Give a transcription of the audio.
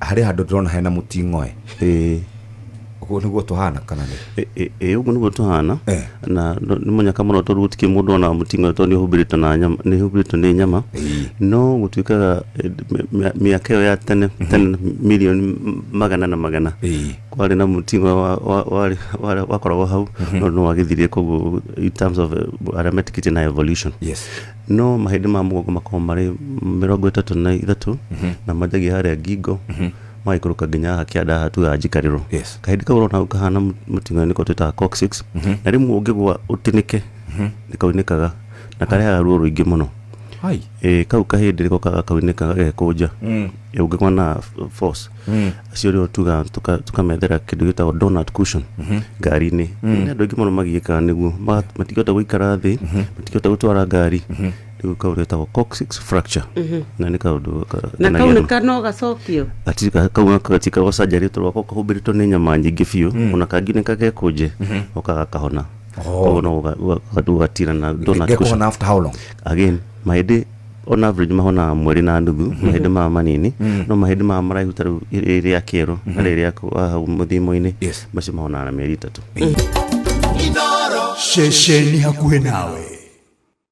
hari handu drone hena mutingoe uguo niguo tuhana kana ni uguo niguo tuhana na ni munyaka muno turutike mundu ona mutingoe to ni hubirito na nyama ni hubirito ni nyama no gutuikaga miaka ya tene milioni magana kwari na mutingoe wakoragwo hau no wagithirie koguo in terms of arithmetic na evolution no mahindi ma mugongo makoma mari 33 na majagi haria ngingo maikuruka nginya hakianda hatu ajikariro kahindi kauro na ukahana mutingoe niko twita coccyx na rimu ungigwa utinike nikaunikaga na kare ruo ruingi muno kau kahindi riko kaunika gekunja ungigwa na force acio rio tukamethera kindu gitagwo donut cushion ngari-ini ni andu aingi muno magiikaga niguo matigota guikara thi matigota gutwara ngari kauretagwo coccyx fracture na ni kaundu na kaunika no gacokio atika kaugatika gocajari turwako kahubirito ni nyama nyingi biu ona kangine kagekunje okaga kahona no gatira na donut cushion after how long again mahindi on average mahona mweri na nuthu mahindi ma manini no mahindi ma maraihu taru iria kero na iria hau muthimo-ini macio mahona na mieri 3 Shesheni hakuhe nawe.